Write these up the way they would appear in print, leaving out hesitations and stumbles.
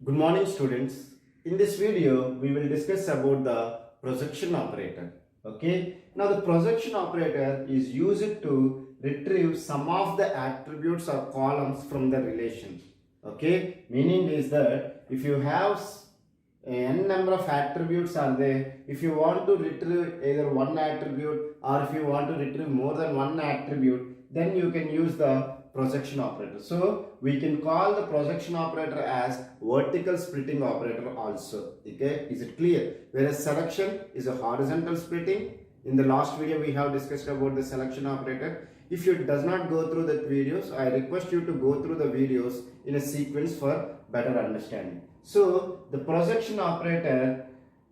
Good morning students. In this video we will discuss about the projection operator. Okay. Now the projection operator is used to retrieve some of the attributes or columns from the relation. Okay. Meaning is that if you have n number of attributes are there, if you want to retrieve either one attribute or if you want to retrieve more than one attribute, then you can use the projection operator. So we can call the projection operator as vertical splitting operator also. Okay, is it clear? Whereas selection is a horizontal splitting. In the last video we have discussed about the selection operator. If you does not go through the videos, I request you to go through the videos in a sequence for better understanding. So the projection operator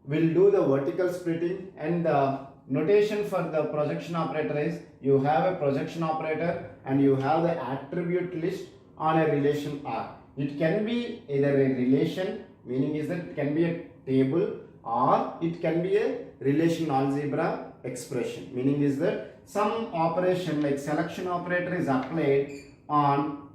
will do the vertical splitting, and the notation for the projection operator is you have a projection operator and you have the attribute list on a relation R. It can be either a relation, meaning is that it can be a table, or it can be a relation algebra expression, meaning is that some operation like selection operator is applied on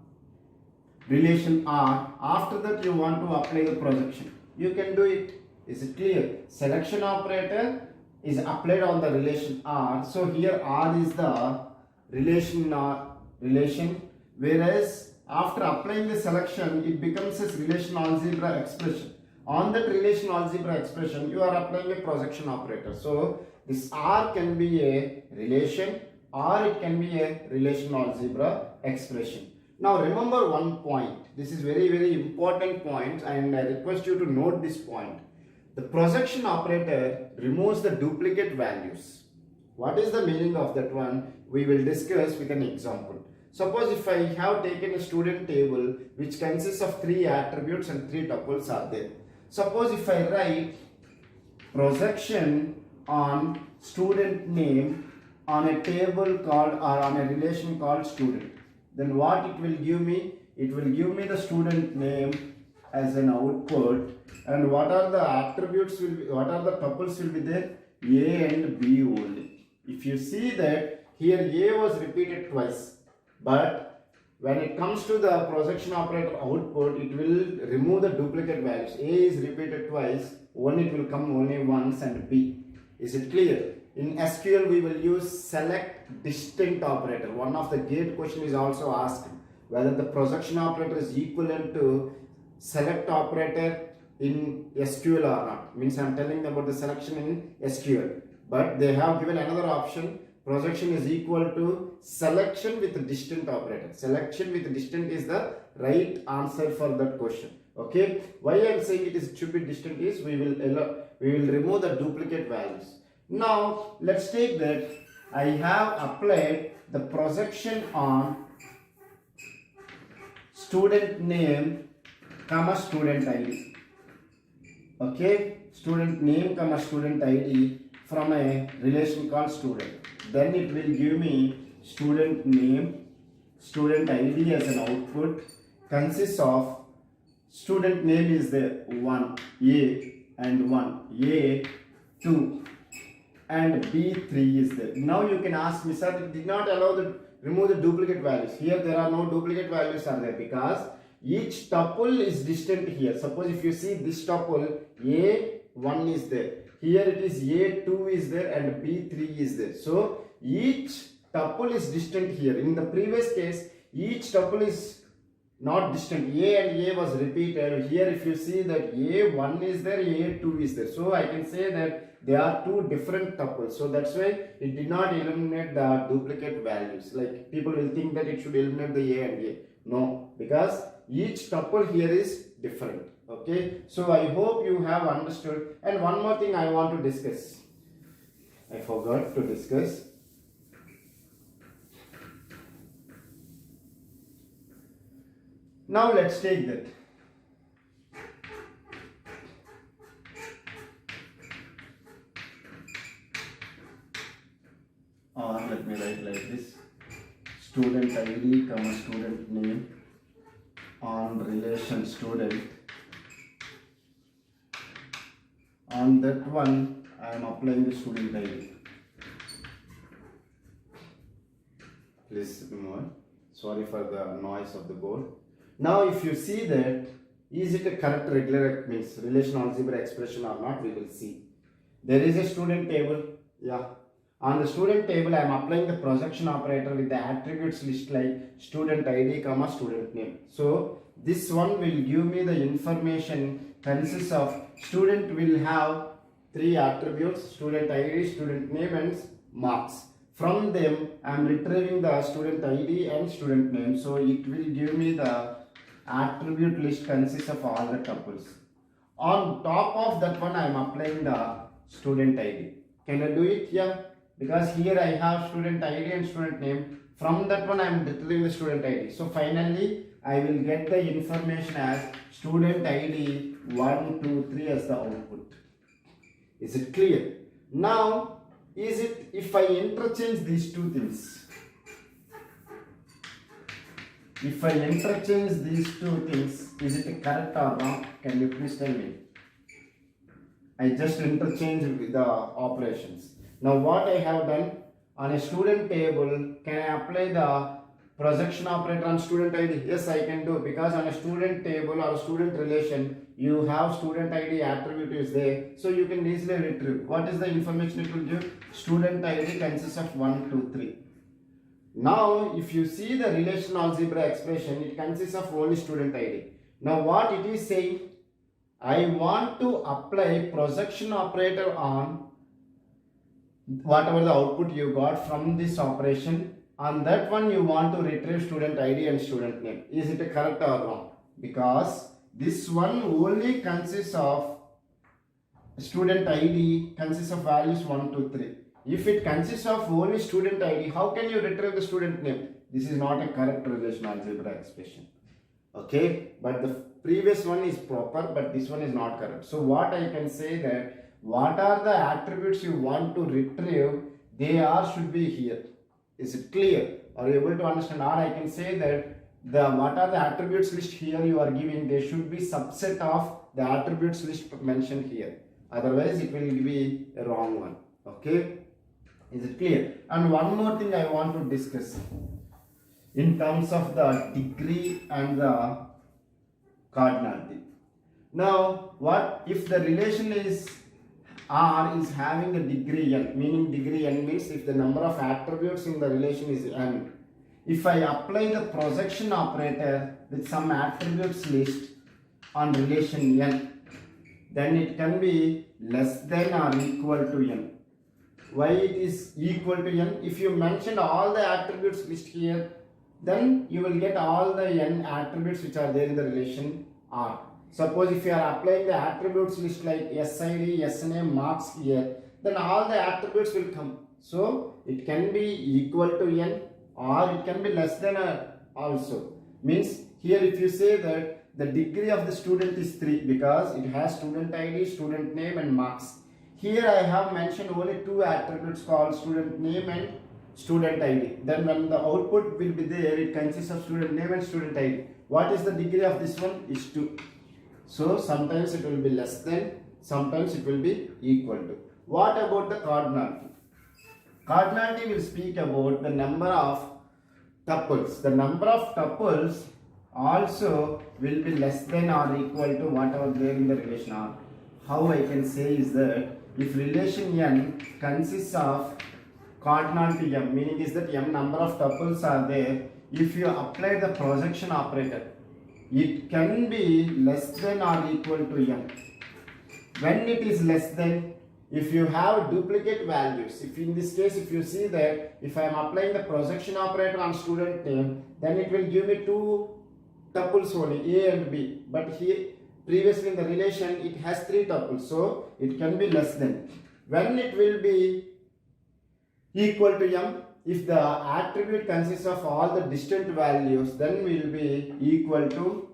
relation R. After that you want to apply the projection, you can do it. Is it clear? Selection operator is applied on the relation R. So here R is the relation whereas after applying the selection it becomes a relation algebra expression. On that relation algebra expression you are applying a projection operator. So this R can be a relation or it can be a relation algebra expression. Now remember one point. This is very important point, and I request you to note this point. The projection operator removes the duplicate values. What is the meaning of that one? We will discuss with an example. Suppose if I have taken a student table which consists of 3 attributes and 3 tuples are there. Suppose if I write projection on student name on a table called or on a relation called student, then what it will give me? It will give me the student name as an output, and what are the attributes will be, what are the tuples will be there? A and B only. If you see that here A was repeated twice, but when it comes to the projection operator output, it will remove the duplicate values. A is repeated twice, one it will come only once, and B. Is it clear? In SQL we will use select distinct operator. One of the gate question is also asked whether the projection operator is equivalent to select operator in SQL or not. Means I am telling about the selection in SQL, but they have given another option. Projection is equal to selection with distinct operator. Selection with distinct is the right answer for that question. Okay, why I am saying it should be distinct is we will remove the duplicate values. Now let's take that I have applied the projection on student name comma student ID. Okay, student name comma student ID from a relation called student. Then it will give me student name, student ID as an output, consists of student name is the 1 A and 1 A 2 and B3 is there. Now you can ask me, sir, it did not allow the remove the duplicate values. Here there are no duplicate values are there because each tuple is distant here. Suppose if you see this tuple A1 is there, here it is A2 is there and B3 is there. So each tuple is distant here. In the previous case, each tuple is not distant. A and A was repeated. Here if you see that A1 is there, A2 is there. So I can say that they are two different tuples. So that's why it did not eliminate the duplicate values. Like people will think that it should eliminate the A and A. No, because each tuple here is different. Okay, so I hope you have understood. And one more thing I want to discuss. I forgot to discuss. Now let's take that. Or let me write like this. Student ID comma student name on relation student. On that one I am applying the student ID. Please ignore. Sorry for the noise of the board. Now if you see that Is it a correct regular means relational algebra expression or not? We will see. There is a student table. Yeah. On the student table, I am applying the projection operator with the attributes list like student ID, comma student name. So this one will give me the information consists of student will have three attributes: student ID, student name, and marks. From them, I am retrieving the student ID and student name. So it will give me the attribute list consists of all the tuples. On top of that one, I am applying the student ID. Can I do it here? Because here I have student ID and student name. From that one, I am retrieving the student ID. So finally, I will get the information as student ID 1, 2, 3 as the output. Is it clear? Now, is it if I interchange these two things? If I interchange these two things, is it correct or wrong? Can you please tell me? I just interchange with the operations. Now what I have done on a student table, can I apply the projection operator on student ID? Yes, I can do, because on a student table or a student relation, you have student ID attribute is there, so you can easily retrieve. What is the information it will give? Student ID consists of 1, 2, 3. Now, if you see the relational algebra expression, it consists of only student ID. Now, what it is saying? I want to apply projection operator on whatever the output you got from this operation. On that one, you want to retrieve student ID and student name. Is it correct or wrong? Because this one only consists of student ID, consists of values 1, 2, 3. If it consists of only student ID, how can you retrieve the student name? This is not a correct relational algebra expression. Okay, but the previous one is proper, but this one is not correct. So what I can say that what are the attributes you want to retrieve, they are should be here. Is it clear? Are you able to understand? Or I can say that what are the attributes list here you are giving, they should be subset of the attributes list mentioned here. Otherwise it will be a wrong one. Okay, is it clear? And one more thing I want to discuss in terms of the degree and the cardinality. Now, what if the relation is R is having a degree n, meaning degree n means if the number of attributes in the relation is n. If I apply the projection operator with some attributes list on relation n, then it can be less than or equal to n. Why it is equal to n? If you mention all the attributes list here, then you will get all the n attributes which are there in the relation R. Suppose if you are applying the attributes list like SID, SNA, marks here, then all the attributes will come. So it can be equal to n or it can be less than also. Means here if you say that the degree of the student is 3 because it has student ID, student name and marks. Here I have mentioned only two attributes called student name and student ID. Then when the output will be there, it consists of student name and student ID. What is the degree of this one? Is 2. So sometimes it will be less than, sometimes it will be equal to. What about the cardinality? Cardinality will speak about the number of tuples. The number of tuples also will be less than or equal to whatever there in the relation R. How I can say is that if relation n consists of cardinality m, meaning is that m number of tuples are there, if you apply the projection operator, it can be less than or equal to m. When it is less than, if you have duplicate values, if in this case if you see that if I am applying the projection operator on student name, then it will give me two tuples only, a and b, but here previously in the relation it has 3 tuples, so it can be less than. When it will be equal to m, if the attribute consists of all the distant values, then will be equal to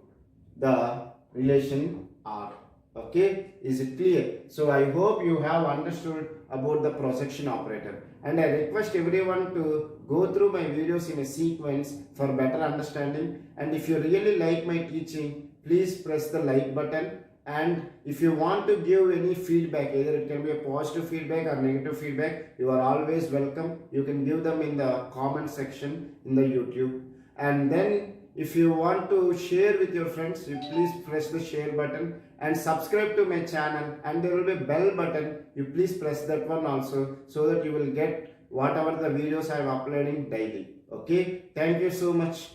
the relation R. Okay, is it clear? So I hope you have understood about the projection operator, and I request everyone to go through my videos in a sequence for better understanding. And if you really like my teaching, please press the like button. And if you want to give any feedback, either it can be a positive feedback or negative feedback, you are always welcome. You can give them in the comment section in the YouTube. And then If you want to share with your friends, you please press the share button and subscribe to my channel, and there will be a bell button. You please press that one also, so that you will get whatever the videos I am uploading daily. Okay, thank you so much.